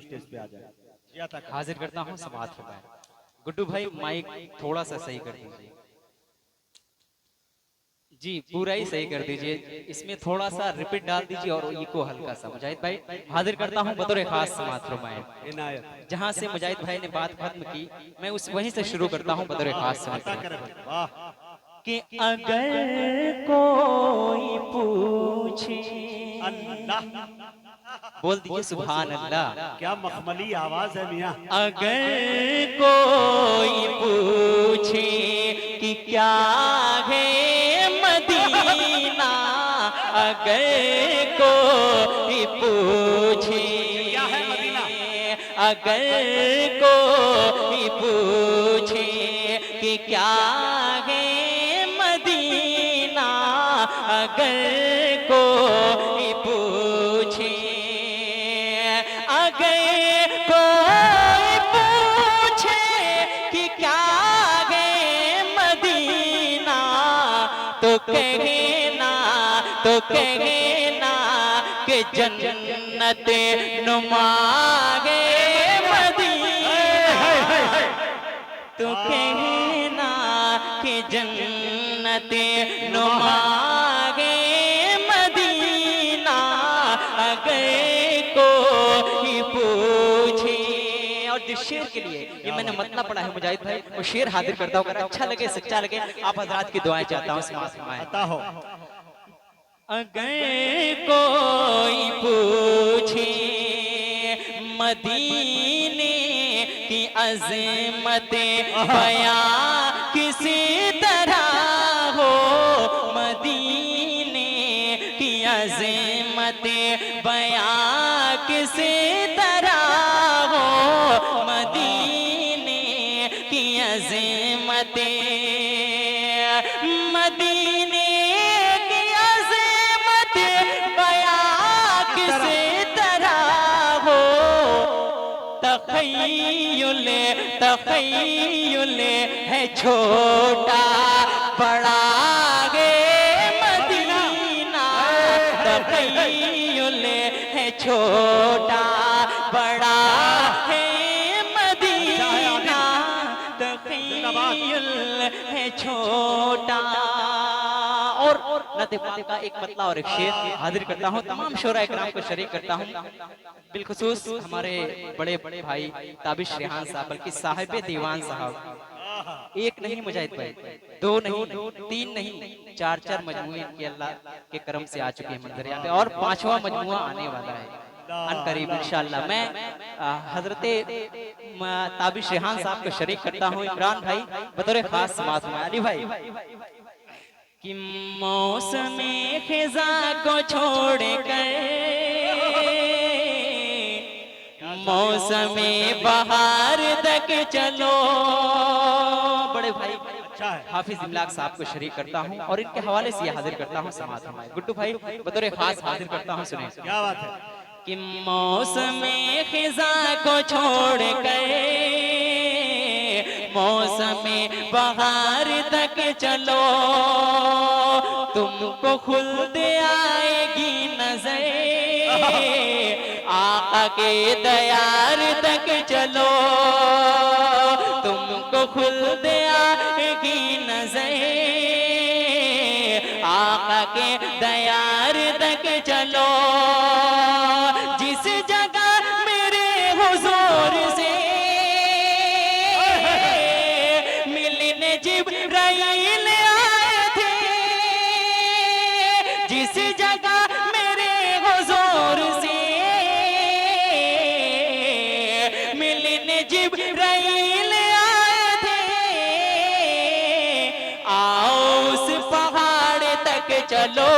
Stage पे आ जाए। हाजिर करता हूँ समाज फरमाए। गुड्डू भाई माइक थोड़ा सा सही कर दीजिए जी, पूरा ही सही कर दीजिए, इसमें थोड़ा सा रिपीट डाल दीजिए और इको हल्का सा। मुजाहिद भाई हाजिर करता हूँ बतौर खास समाज फरमाए। इनायत जहाँ से मुजाहिद भाई ने बात खत्म की मैं उस वहीं से शुरू करता हूँ बतौर खास समाज अता करे फरमाए भाई, वाह। कि अगर कोई पूछे, अल्लाह, बोल दीजिए सुभान अल्लाह। क्या मखमली आवाज है मियाँ। अगर कोई पूछे कि क्या है मदीना, अगर कोई पूछे, क्या है मदीना, अगर कोई पूछे कि क्या है मदीना, अगर कोई पूछे, अगर कोई पूछे कि क्या है मदीना, तो कहना, तो कहना कि जन्नत नुमा है मदीना, तो कहना कि जन्नत नुमा है मदीना, अगर कोई पूछे। और जिस शेर के लिए ये मैंने मतलब पढ़ा है मुजाहिद भाई, वो शेर हाजिर करता हूँ, अगर अच्छा लगे सच्चा लगे आप हजरात की दुआएं चाहता हूँ समाज फरमाए। अता हो। अगर कोई पूछे मदीने की अज़मत बयां किसी तरह हो, मदीने की अज़मत बयां किसी तरह हो, मदीने की अज़मत, मदीने की अज़मत बयां किसी तरह हो, तख़य्युल तख़य्युल है छोटा बड़ा है मदीना, तख़य्युल है छोटा बड़ा है मदीना, तख़य्युल है छोटा। और नते पाक का एक मतला और एक शेर हाजिर करता हूँ, तमाम शोरा इकराम को शरीक करता हूँ, बिलखुसूस हमारे बड़े बड़े भाई ताबिश रेहान साहब, बल्कि साहिब दीवान साहब, एक नहीं मुजाहिद भाई, दो नहीं, तीन नहीं, चार चार मजमुए इनके अल्लाह के करम से आ चुके हैं मंजर यहाँ पे, और पांचवा मजमुआ आने वाला है अन करीब इंशाअल्लाह। मैं हजरते ताबिश रेहान साहब को शरीक करता हूँ, इमरान भाई बतौर खास समाज में, अली भाई कि मौसमी खिजा को छोड़ कर मौसमी बहार तक चलो। बड़े भाई अच्छा है। हाफिज इमलाक साहब को शरीक करता हूँ और इनके हवाले से हाजिर करता हूँ समाज फरमाए। गुड्डू भाई बतौर खास हाजिर करता हूँ, सुने क्या बात है। कि मौसमी खिजा को छोड़ कर मौसमी बहार तक चलो, तुमको खुद आएगी नजर आका के दयार तक चलो, तुमको खुद आएगी नजर आका के दयार तक चलो, जिस जगह मेरे हुजूर से मिलने जिब्राइल आए थे, जिस जगह मेरे हुजूर से मिलने जिब्राइल आए थे, आओ उस पहाड़ तक चलो,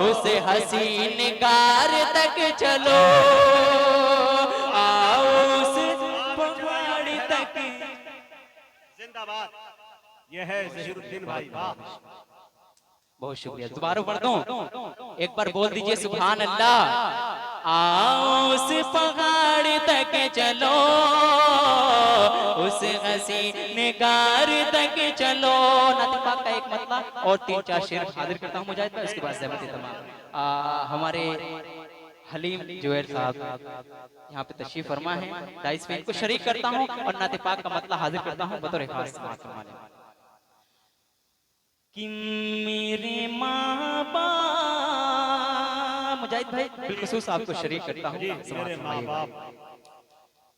उस हसीन गार तक चलो, आओ उस पहाड़ तक। जिंदाबाद। ये है ज़हीरुद्दीन भाई, वाह। बहुत शुक्रिया, दोबारा पढ़ दूं, एक बार बोल दीजिए सुभान अल्लाह। आओ उस पहाड़ तक चलो, उस हसीन गार तक चलो। नातिका का एक मतलब और तीन चार शेर हाजिर करता हूँ मुजाहिद भाई, उसके बाद सहमति तमाम। हमारे हलीम जोहर साहब यहाँ पे तशरीफ फरमा है। दाइस में इनको शरीक करता हूँ और नाते पाक का मतला हाजिर करता हूँ बतौर खास समाअत फरमाने कि मेरे माँ बाप मुजाहिद भाई बिलखुसूस आपको शरीक करता हूँ जी मेरे माँ बाप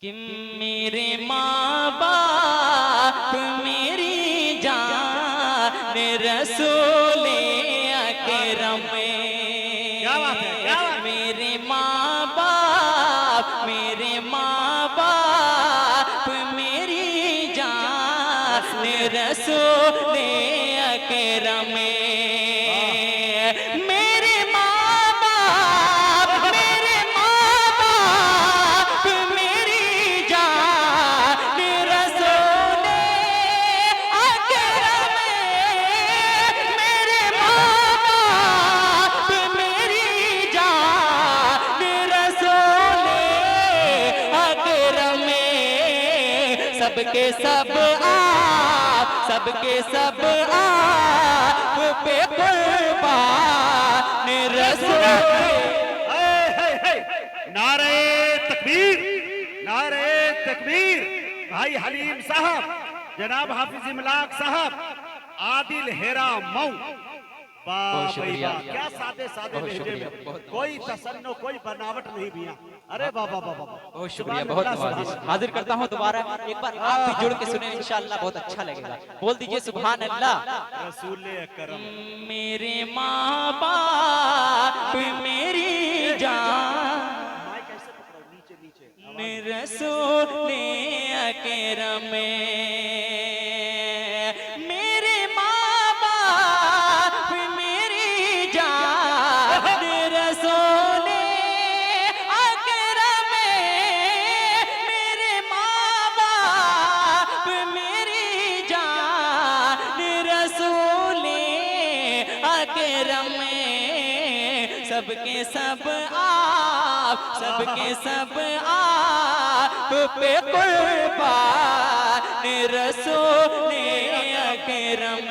कि मेरे माँ बाप मेरी जान रसूले अकरम क्या बात है, क्या बात है? मेरे माँ बाप मेरी जान रसूले अकरम मेरे माँ बाप मेरी जान रसूले अकरम मेरे माँ बाप मेरी जान रसूले अकरम सबके सब आप पे कुर्बान रसूल नारे तकबीर, नारे तकबीर। भाई हलीम साहब, जनाब हाफिज इमलाक साहब, आदिल हेरा मऊ, बहुत शुक्रिया। क्या सादे सादे बहुत लहजे शुक्रिया, में, बहुत कोई तसन्नो कोई बनावट नहीं भी। अरे बाबा बाबा बहुत शुक्रिया, बहुत नवाजिश। हाजिर करता हूँ दोबारा, एक बार आप भी जुड़ के सुने इंशाअल्लाह बहुत अच्छा लगेगा। बोल दीजिए सुभान अल्लाह। रसूले अकरम मेरे माँ बाप मेरी जान माइक ऐसे पकड़ो, नीचे नीचे रसूले अकरम मेरे माँ बाप मेरी जान रसूले अकरम मेरे माँ बाप मेरी जान रसूले अकरम सबके सब आप पे कुर्बान रसूले अकरम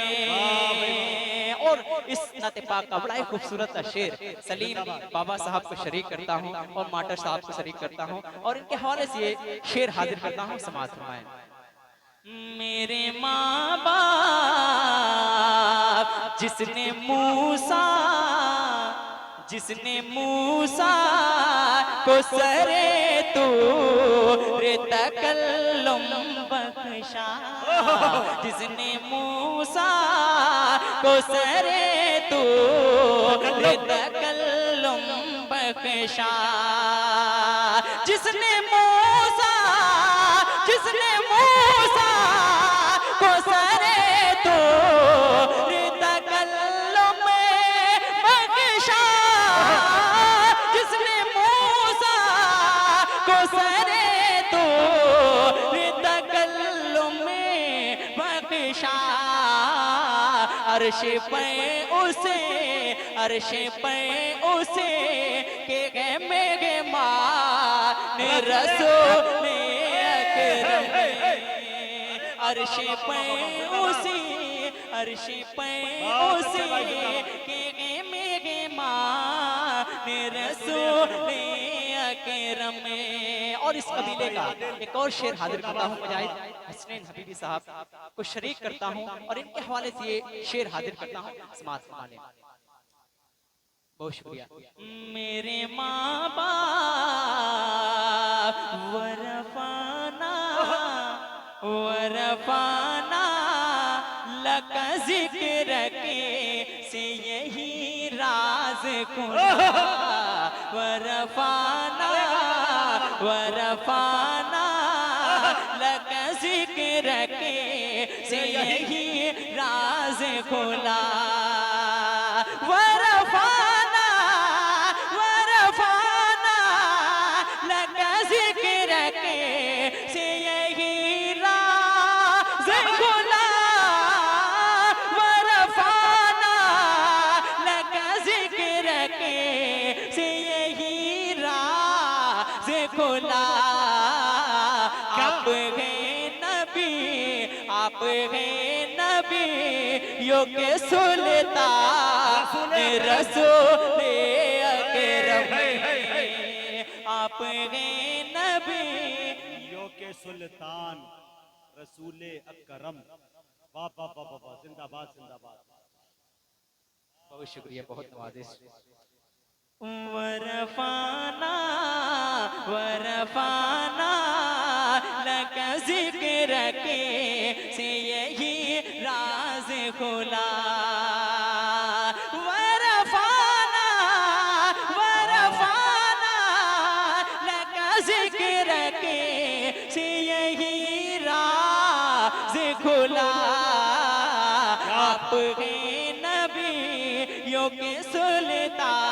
और इस नाते पाक का बड़ा ही खूबसूरत शेर सलीम बाबा साहब को शरीक करता हूँ और माटर साहब को शरीक करता हूँ और इनके हवाले से ये शेर हाजिर करता हूँ समाअत फरमाएं। मेरे माँ बाप जिसने मूसा को सरे तू रे तकल्लुम बख्शा जिसने मूसा को सरे तू रे तकल्लुम बख्शा जिसने मूसा को सरे तू रे तकल्लुम बख्शा जिसने मूसा को सरे तो तकल्लुम बख्शा अर्श पे उसे के मेघे मान रसूले अकरम अर्श पे उसे के मेघे मान रसूले अकरम और इस कबीले का एक और शेर हाजिर करता हूँ मुजाहिद हसनैन हबीबी साहब को शरीक करता हूँ और इनके हवाले से ये शेर हाजिर करता हूँ समाअत फरमाने। बहुत शुक्रिया। मेरे माँ बाप वरफाना लक जिक्र के से यही राज खुला वरफाना लक जिक्र के से यही राज खुला वरफाना लक जिक्र के से यही राज खुला वरफाना लक जिक्र के से यही राज खुला आप हैं नबी यो के सुल्तान रसूले अकरम गए नबी यो के सुल्तान रसूले अकरम। वाह वाह वाह वाह वाह, जिंदाबाद जिंदाबाद। बहुत शुक्रिया, बहुत नवाजिश। वरफाना वरफाना लक जिक्र के से यही राज खुला। वरफाना वरफाना लक जिक्र के से यही राज खुला। आप गए नबी यो के सुल्तान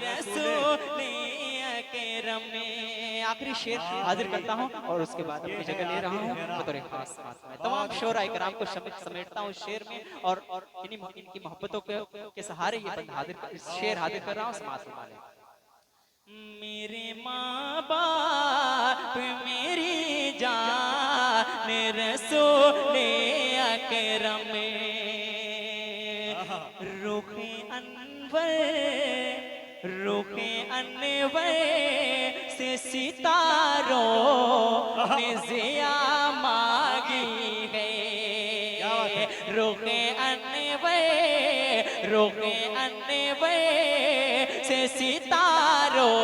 रसूले अकरम में। आखिरी शेर हाजिर करता हूँ और उसके बाद अपनी जगह ले रहा हूँ बतौर खास बात में। तमाम शोरा इकराम को समेटता हूँ शेर में और इनकी मोहब्बतों के सहारे ये बंद हाजिर शेर हाजिर कर रहा हूँ। समाज संभाले। मेरे माँ बाप मेरी जान रसूले अकरम में। रुखे अनवर से सितारों ने ज़िया मांगी है। रुखे अनवर से सितारों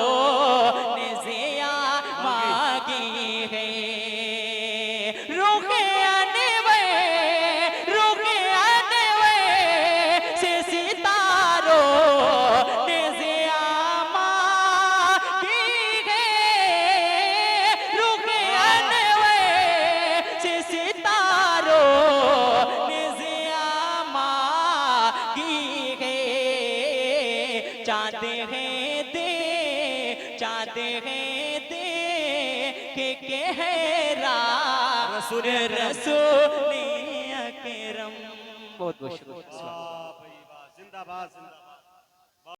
ने ज़िया मांगी है। रुखे अनवर से सितारों ने ज़िया मांगी है। रुखे अनवर से सितारों ने ज़िया मांगी है। चाँद है दे के कहरा रसूले अकरम। बहुत बहुत शुक्रिया। वाह भाई वाह, जिंदाबाद जिंदाबाद।